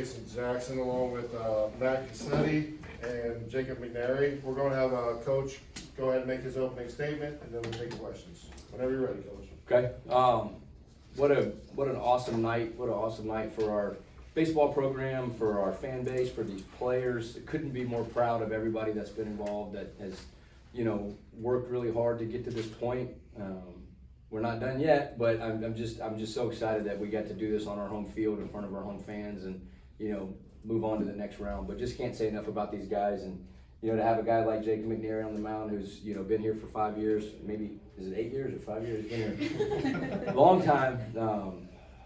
Jason Jackson along with Matt Guscette and Jacob McNairy. We're going to have Coach go ahead and make his opening statement, and then we'll take questions. Whenever you're ready, Coach. Okay. What an awesome night. What an awesome night for our baseball program, for our fan base, for these players. Couldn't be more proud of everybody that's been involved, that has, worked really hard to get to this point. We're not done yet, but I'm just so excited that we got to do this on our home field in front of our home fans, and move on to the next round. But just can't say enough about these guys, and to have a guy like Jacob McNairy on the mound, who's been here for 5 years, maybe is it 8 years or 5 years? He's been here long time.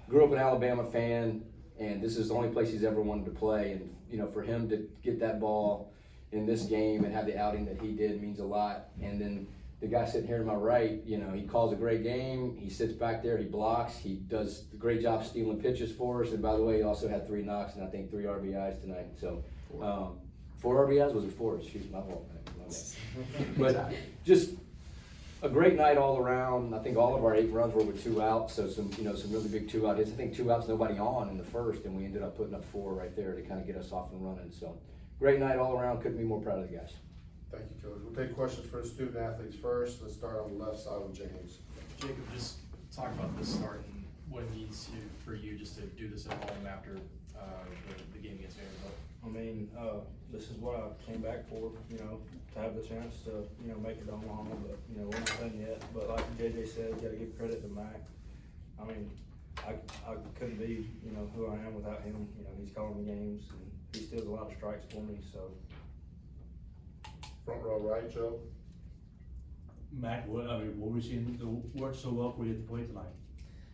Grew up an Alabama fan, and this is the only place he's ever wanted to play. And for him to get that ball in this game and have the outing that he did means a lot. And then the guy sitting here to my right, he calls a great game. He sits back there, he blocks, he does a great job stealing pitches for us. And by the way, he also had 3 knocks and I think 3 RBIs tonight. So 4 RBIs, was it 4? Shoot, my fault. But just a great night all around. I think all of our 8 runs were with 2 outs, so some really big 2 out hits. I think 2 outs, nobody on in the first, and we ended up putting up 4 right there to kind of get us off and running. So great night all around. Couldn't be more proud of the guys. Thank you, Coach. We'll take questions for the student athletes first. Let's start on the left side with James. Jacob, just talk about this start and what it means for you just to do this at home after the game against Vanderbilt. I mean, this is what I came back for, to have the chance to, make it to Omaha, but, we're not done yet. But like JJ said, you gotta give credit to Mac. I mean, I couldn't be, who I am without him. He's calling the games, and he steals a lot of strikes for me, so. Front row right, Joe. Matt, what we seeing work so well for you at the plate tonight?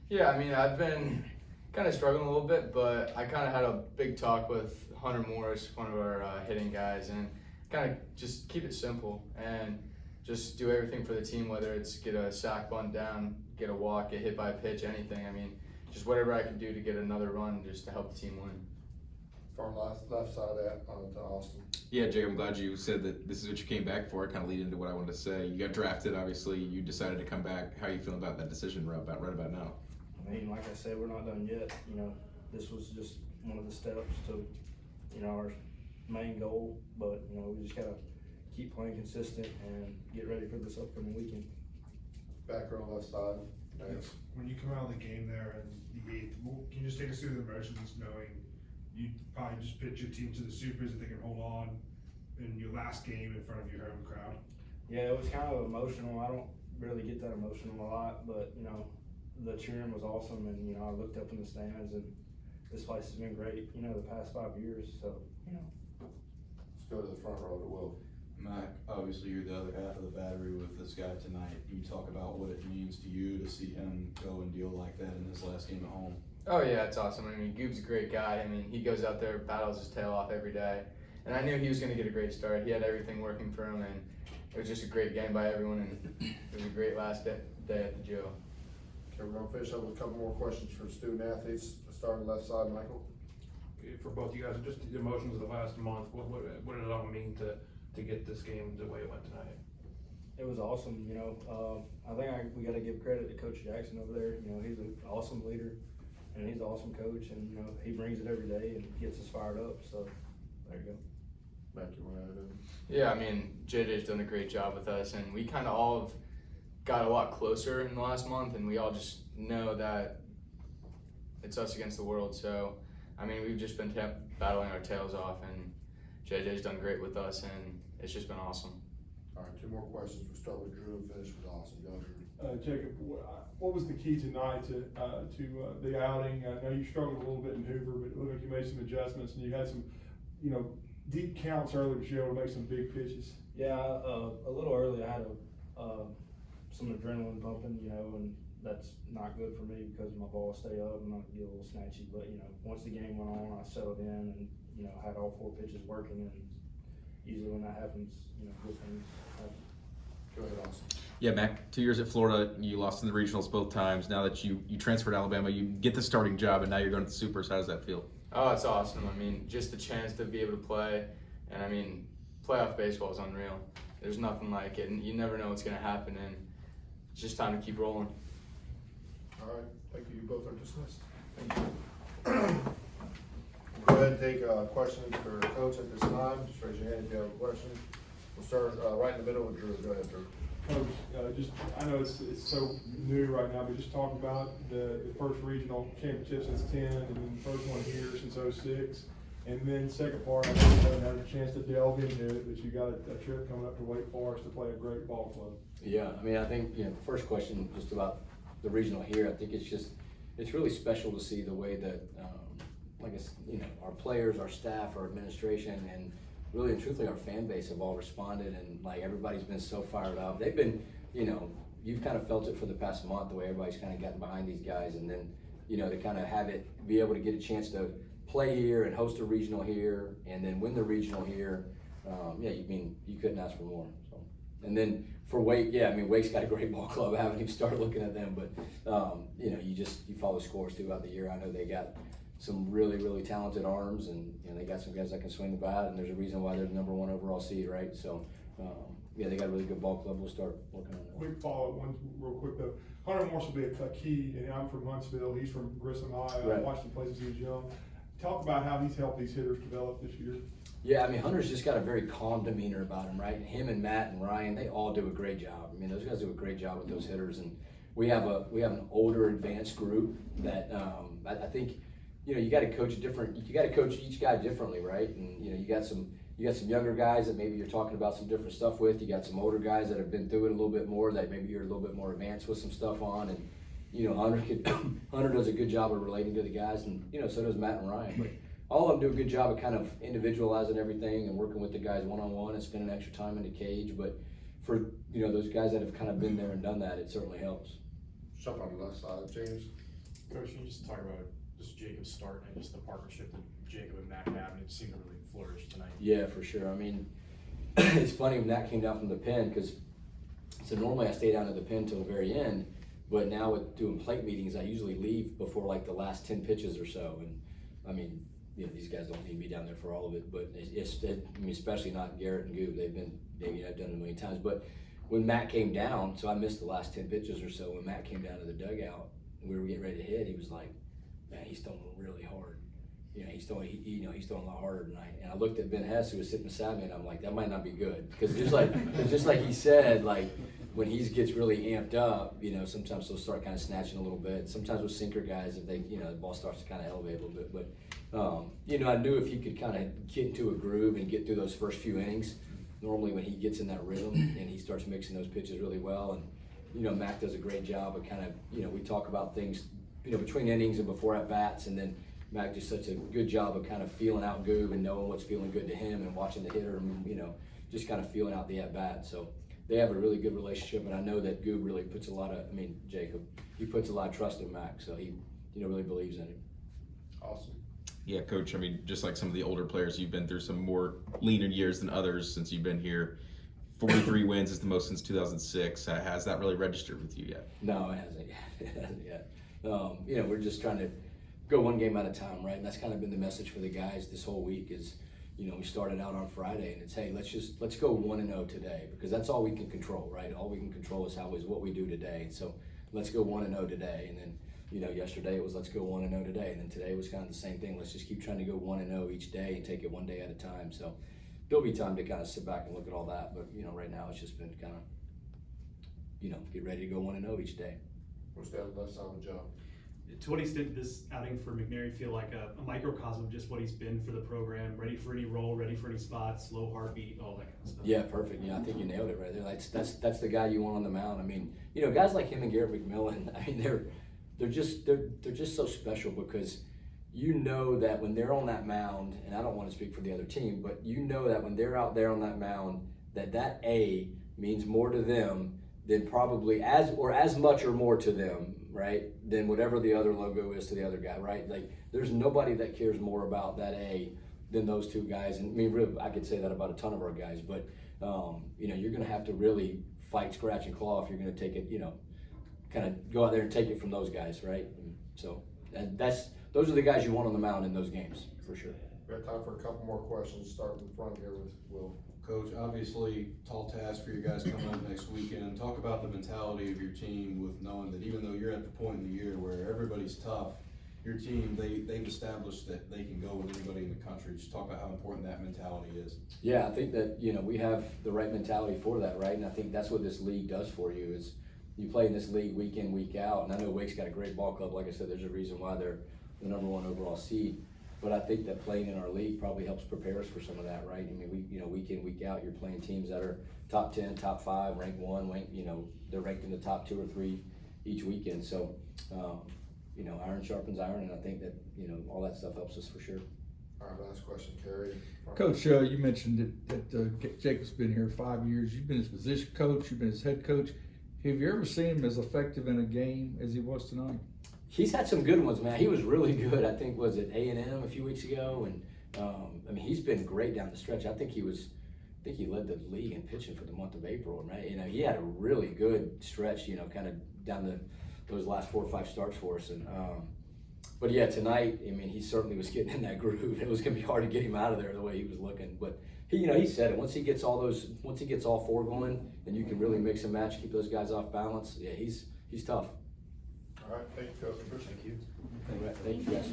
Yeah, I've been kind of struggling a little bit, but I kind of had a big talk with Hunter Morris, one of our hitting guys, and kind of just keep it simple and just do everything for the team, whether it's get a sack bunt down, get a walk, get hit by a pitch, anything. Just whatever I can do to get another run just to help the team win. From left side of that, to Austin. Yeah, Jake, I'm glad you said that this is what you came back for. It kind of lead into what I wanted to say. You got drafted, obviously. You decided to come back. How are you feeling about that decision right about now? I mean, like I said, we're not done yet. This was just one of the steps to, our main goal. But, we just gotta keep playing consistent and get ready for this upcoming weekend. Back row left side. Thanks. When you come out of the game there in the 8th, can you just take us through the emotions knowing you probably just pitch your team to the Supers and they can hold on in your last game in front of your home crowd? Yeah, it was kind of emotional. I don't really get that emotional a lot, but the cheering was awesome, and I looked up in the stands, and this place has been great, the past 5 years. So Let's go to the front row to Will. Mac, obviously you're the other half of the battery with this guy tonight. Can you talk about what it means to you to see him go and deal like that in his last game at home? Oh yeah, it's awesome. Goob's a great guy. he goes out there, battles his tail off every day. And I knew he was going to get a great start. He had everything working for him, and it was just a great game by everyone, and it was a great last day at the Joe. Okay, we're gonna finish up with a couple more questions for student athletes. Let's start on the left side, Michael. For both you guys, just the emotions of the last month, what did it all mean to get this game the way it went tonight? it was awesome. I think we got to give credit to Coach Jackson over there. He's an awesome leader, and he's an awesome coach, and he brings it every day and gets us fired up. So there you go. Mac, you want to add in? Yeah, JJ's done a great job with us, and we kind of all have got a lot closer in the last month, and we all just know that it's us against the world. So, we've just been battling our tails off, and JJ's done great with us, and it's just been awesome. All right, two more questions. We'll start with Drew and finish with Austin. Go ahead, Drew. Jacob, what was the key tonight to the outing? I know you struggled a little bit in Hoover, but it looked like you made some adjustments, and you had some, deep counts early, but you were able to make some big pitches. Yeah, a little early I had some adrenaline pumping, and that's not good for me because my balls stay up and I get a little snatchy. But once the game went on, I settled in and had all 4 pitches working. And usually when that happens, good things happen. Go ahead, Austin. Yeah, Mac, 2 years at Florida, you lost in the regionals both times. Now that you transferred to Alabama, you get the starting job, and now you're going to the Supers. How does that feel? Oh, it's awesome. Just the chance to be able to play, and playoff baseball is unreal. There's nothing like it, and you never know what's going to happen, and it's just time to keep rolling. All right, thank you. You both are dismissed. Thank you. go ahead and take questions for Coach at this time. Just raise your hand if you have a question. We'll start right in the middle with Drew. Go ahead, Drew. Coach, just, I know it's so new right now, but just talk about the first regional championship since 10, and then the first one here since 06. And then second part, I know you haven't had a chance to delve into it, but you got a trip coming up to Wake Forest to play a great ball club. Yeah, I mean, I think, first question just about the regional here, I think it's really special to see the way that, our players, our staff, our administration, and really and truthfully our fan base have all responded, and like everybody's been so fired up. They've been, you've kind of felt it for the past month, the way everybody's kind of gotten behind these guys, and then, to kind of have it, be able to get a chance to play here and host a regional here, and then win the regional here. You couldn't ask for more. So, and then for Wake, Wake's got a great ball club. I haven't even started looking at them, but you follow scores throughout the year. I know they got some really, really talented arms, and they got some guys that can swing the bat, and there's a reason why they're the #1 overall seed, right? So, they got a really good ball club. We'll start working on that. Quick follow-up, one real quick though. Hunter Morse will be a key, and I'm from Huntsville. He's from Grissom, Iowa. Right. I watched him play since he was young. Talk about how he's helped these hitters develop this year. Yeah, Hunter's just got a very calm demeanor about him, right? And him and Matt and Ryan, they all do a great job. Those guys do a great job with those hitters, and we have an older, advanced group that I think you got to coach different. You got to coach each guy differently, right? And you got some younger guys that maybe you're talking about some different stuff with. You got some older guys that have been through it a little bit more that maybe you're a little bit more advanced with some stuff on, and Hunter does a good job of relating to the guys, and so does Matt and Ryan. But all of them do a good job of kind of individualizing everything and working with the guys one-on-one and spending extra time in the cage. But for those guys that have kind of been there and done that, it certainly helps. Jump on the left side, James. Coach, can you just talk about just Jacob's start and just the partnership that Jacob and Mac have, and it seemed to really flourish tonight? Yeah, for sure. It's funny when Matt came down from the pen, because normally I stay down at the pen till the very end, but now with doing plate meetings, I usually leave before like the last 10 pitches or so. And these guys don't need me down there for all of it, but especially not Garrett and Goob. I've done it a million times. But when Matt came down, so I missed the last 10 pitches or so. When Matt came down to the dugout, we were getting ready to hit. He was like, "Man, he's throwing really hard. He's throwing a lot harder tonight." And I looked at Ben Hess, who was sitting beside me, and I'm like, "That might not be good," because just like he said, like when he gets really amped up, sometimes he'll start kind of snatching a little bit. Sometimes with sinker guys, if they, the ball starts to kind of elevate a little bit. But I knew if he could kind of get into a groove and get through those first few innings, normally when he gets in that rhythm and he starts mixing those pitches really well, and Mac does a great job of kind of, we talk about things, between innings and before at bats, and then Mac does such a good job of kind of feeling out Goob and knowing what's feeling good to him and watching the hitter, just kind of feeling out the at bat. So they have a really good relationship, and I know that Goob really puts a lot of, Jacob, he puts a lot of trust in Mac, so he, really believes in him. Awesome. Yeah, Coach, just like some of the older players, you've been through some more leaner years than others since you've been here. 43 wins is the most since 2006. Has that really registered with you yet? No, it hasn't yet. It hasn't yet. We're just trying to go one game at a time, right? And that's kind of been the message for the guys this whole week is, we started out on Friday and it's, hey, let's go 1-0 today, because that's all we can control, right? All we can control is what we do today. So let's go 1-0 today. And then, yesterday it was let's go 1-0 today. And then today was kind of the same thing. Let's just keep trying to go 1-0 each day and take it one day at a time. So there'll be time to kind of sit back and look at all that. But, right now it's just been kind of, get ready to go 1-0 each day. What's that left side of the job? To what extent did this outing for McNairy feel like a microcosm of just what he's been for the program, ready for any role, ready for any spots, low heartbeat, all that kind of stuff? Yeah, perfect. I think you nailed it right there. That's the guy you want on the mound. Guys like him and Garrett McMillan, they're just so special, because that when they're on that mound, and I don't want to speak for the other team, but that when they're out there on that mound, that A means more to them than probably as much or more to them, right, than whatever the other logo is to the other guy, right? Like, there's nobody that cares more about that A than those two guys. And really, I could say that about a ton of our guys, but you're going to have to really fight, scratch, and claw if you're going to take it, kind of go out there and take it from those guys, right? And so those are the guys you want on the mound in those games, for sure. We have time for a couple more questions. Start in front here with Will. Coach, obviously, tall task for you guys coming up next weekend. Talk about the mentality of your team with knowing that even though you're at the point in the year where everybody's tough, your team, they've established that they can go with anybody in the country. Just talk about how important that mentality is. Yeah, I think that, we have the right mentality for that, right? And I think that's what this league does for you is you play in this league week in, week out. And I know Wake's got a great ball club. Like I said, there's a reason why they're the #1 overall seed. But I think that playing in our league probably helps prepare us for some of that, right? I mean, week in, week out, you're playing teams that are top 10, top 5, ranked 1, they're ranked in the top 2 or 3 each weekend. So, iron sharpens iron, and I think that, all that stuff helps us for sure. All right, last question, Kerry. Coach, you mentioned that Jacob's been here 5 years. You've been his position coach, you've been his head coach. Have you ever seen him as effective in a game as he was tonight? He's had some good ones, man. He was really good. I think was it A&M a few weeks ago, and he's been great down the stretch. I think he led the league in pitching for the month of April, right? He had a really good stretch, kind of down those last 4 or 5 starts for us. And but yeah, tonight, he certainly was getting in that groove. It was gonna be hard to get him out of there the way he was looking. But he said it. Once he gets all 4 going, and you can really mix and match, keep those guys off balance. Yeah, he's tough. All right, thank you, Coach. Thank you. Thank you guys.